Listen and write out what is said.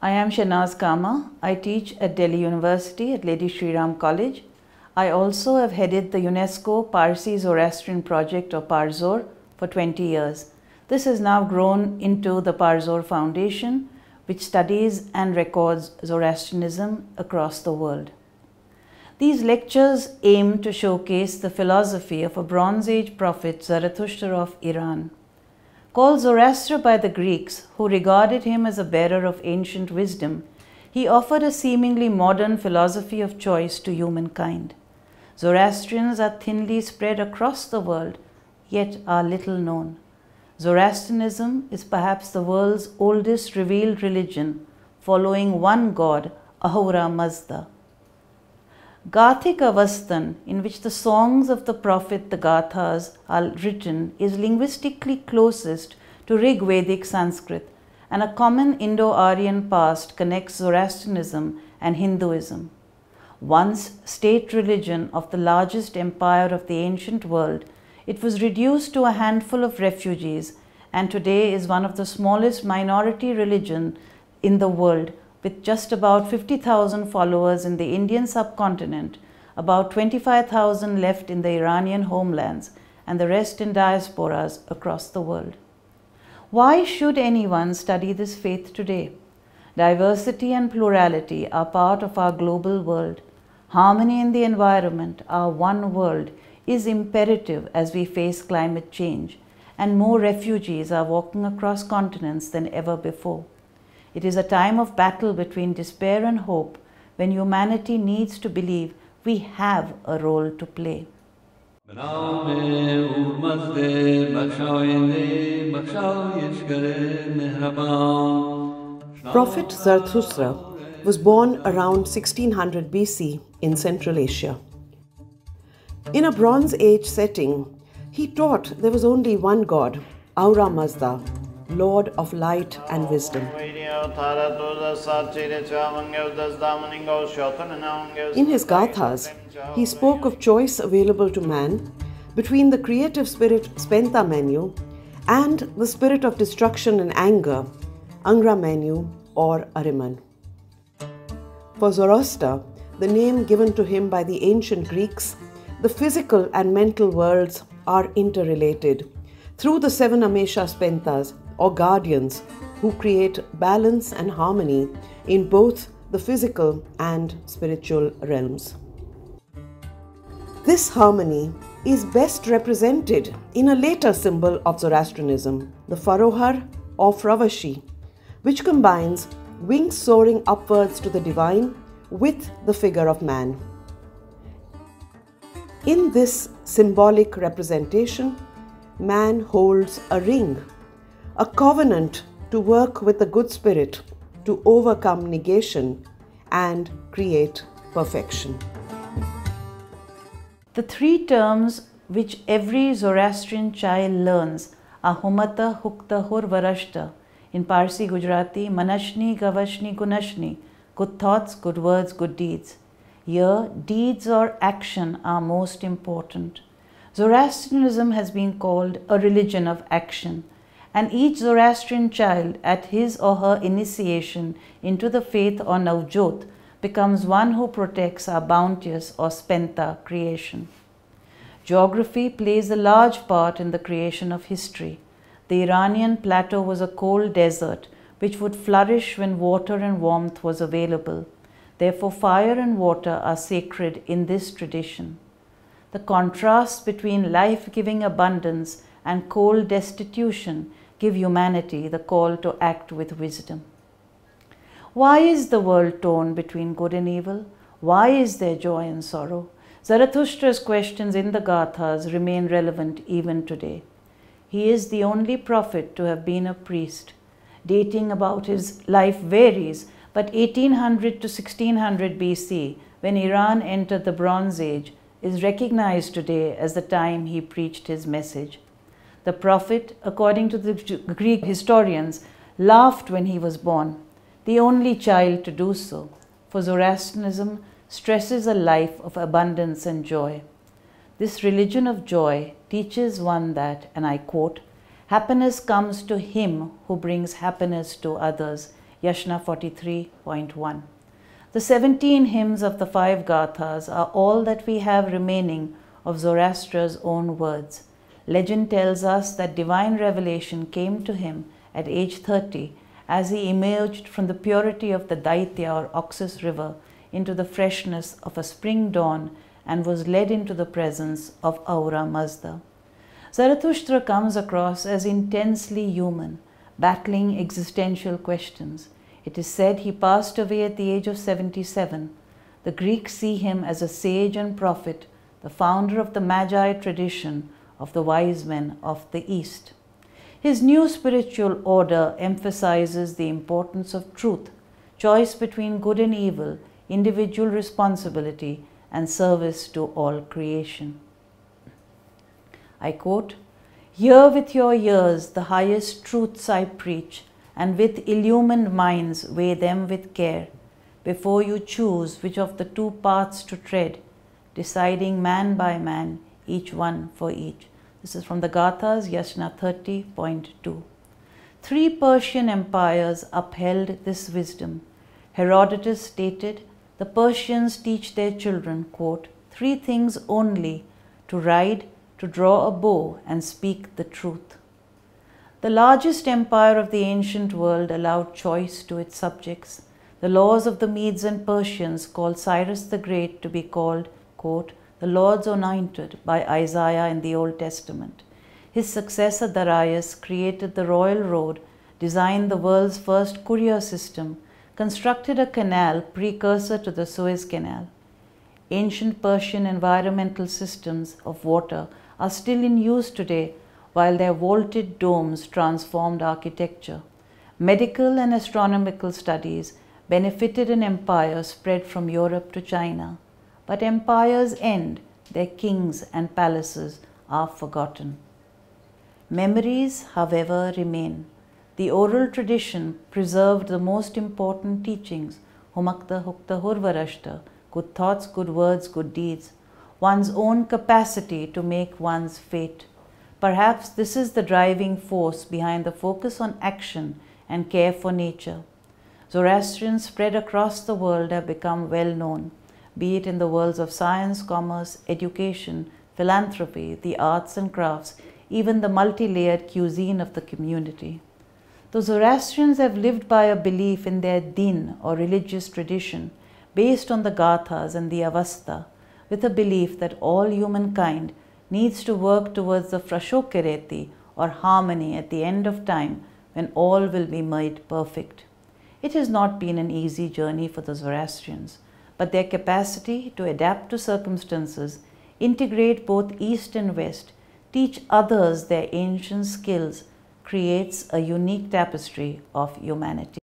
I am Shernaz Cama. I teach at Delhi University at Lady Shri Ram College. I also have headed the UNESCO Parsi Zoroastrian project or Parzor for 20 years. This has now grown into the Parzor Foundation, which studies and records Zoroastrianism across the world. These lectures aim to showcase the philosophy of a Bronze Age prophet Zarathustra of Iran. Called Zoroaster by the Greeks, who regarded him as a bearer of ancient wisdom, he offered a seemingly modern philosophy of choice to humankind. Zoroastrians are thinly spread across the world, yet are little known. Zoroastrianism is perhaps the world's oldest revealed religion, following one god, Ahura Mazda. Gathic Avastan, in which the songs of the prophet, the Gathas, are written, is linguistically closest to Rig-Vedic Sanskrit, and a common Indo-Aryan past connects Zoroastrianism and Hinduism. Once state religion of the largest empire of the ancient world, it was reduced to a handful of refugees, and today is one of the smallest minority religions in the world, with just about 50,000 followers in the Indian subcontinent, about 25,000 left in the Iranian homelands, and the rest in diasporas across the world. Why should anyone study this faith today? Diversity and plurality are part of our global world. Harmony in the environment, our one world, is imperative as we face climate change, and more refugees are walking across continents than ever before. It is a time of battle between despair and hope, when humanity needs to believe we have a role to play. Prophet Zarathustra was born around 1600 BC in Central Asia. In a Bronze Age setting, he taught there was only one God, Ahura Mazda, Lord of light and wisdom. In his Gathas, he spoke of choice available to man between the creative spirit Spenta Menu and the spirit of destruction and anger, Angra Menu or Ahriman. For Zoroaster, the name given to him by the ancient Greeks, the physical and mental worlds are interrelated through the seven Amesha Spentas, or guardians, who create balance and harmony in both the physical and spiritual realms. This harmony is best represented in a later symbol of Zoroastrianism, the Farohar or Fravashi, which combines wings soaring upwards to the divine with the figure of man. In this symbolic representation, man holds a ring, a covenant to work with the good spirit to overcome negation and create perfection. The three terms which every Zoroastrian child learns are Humata, Hukta, Hur, Varashta, in Parsi Gujarati, Manashni, Gavashni, Gunashni, good thoughts, good words, good deeds. Here, deeds or action are most important. Zoroastrianism has been called a religion of action, and each Zoroastrian child at his or her initiation into the faith or Navjot becomes one who protects our bounteous or Spenta creation. Geography plays a large part in the creation of history. The Iranian plateau was a cold desert which would flourish when water and warmth was available. Therefore, fire and water are sacred in this tradition. The contrast between life-giving abundance and cold destitution give humanity the call to act with wisdom. Why is the world torn between good and evil? Why is there joy and sorrow? Zarathustra's questions in the Gathas remain relevant even today. He is the only prophet to have been a priest. Dating about his life varies, but 1800 to 1600 BC, when Iran entered the Bronze Age, is recognized today as the time he preached his message. The prophet, according to the Greek historians, laughed when he was born, the only child to do so, for Zoroastrianism stresses a life of abundance and joy. This religion of joy teaches one that, and I quote, happiness comes to him who brings happiness to others, Yashna 43.1. The 17 hymns of the 5 Gathas are all that we have remaining of Zoroaster's own words. Legend tells us that divine revelation came to him at age 30 as he emerged from the purity of the Daitya or Oxus river into the freshness of a spring dawn and was led into the presence of Ahura Mazda. Zarathustra comes across as intensely human, battling existential questions. It is said he passed away at the age of 77. The Greeks see him as a sage and prophet, the founder of the Magi tradition of the wise men of the East. His new spiritual order emphasizes the importance of truth, choice between good and evil, individual responsibility, and service to all creation. I quote, "Hear with your ears the highest truths I preach, and with illumined minds weigh them with care, before you choose which of the 2 paths to tread, deciding man by man, each one for each." This is from the Gathas, Yashna 30.2. 3 Persian empires upheld this wisdom. Herodotus stated, "The Persians teach their children, quote, 3 things only, to ride, to draw a bow, and speak the truth." The largest empire of the ancient world allowed choice to its subjects. The laws of the Medes and Persians called Cyrus the Great to be called, quote, "the Lord's anointed" by Isaiah in the Old Testament. His successor Darius created the royal road, designed the world's first courier system, constructed a canal precursor to the Suez Canal. Ancient Persian environmental systems of water are still in use today, while their vaulted domes transformed architecture. Medical and astronomical studies benefited an empire spread from Europe to China. But empires end, their kings and palaces are forgotten. Memories, however, remain. The oral tradition preserved the most important teachings, Humakta Hukta Hurvarashta, good thoughts, good words, good deeds, one's own capacity to make one's fate. Perhaps this is the driving force behind the focus on action and care for nature. Zoroastrians spread across the world have become well known, be it in the worlds of science, commerce, education, philanthropy, the arts and crafts, even the multi-layered cuisine of the community. The Zoroastrians have lived by a belief in their din or religious tradition based on the Gathas and the Avasta, with a belief that all humankind needs to work towards the Frashokereti or harmony at the end of time when all will be made perfect. It has not been an easy journey for the Zoroastrians, but their capacity to adapt to circumstances, integrate both East and West, teach others their ancient skills, creates a unique tapestry of humanity.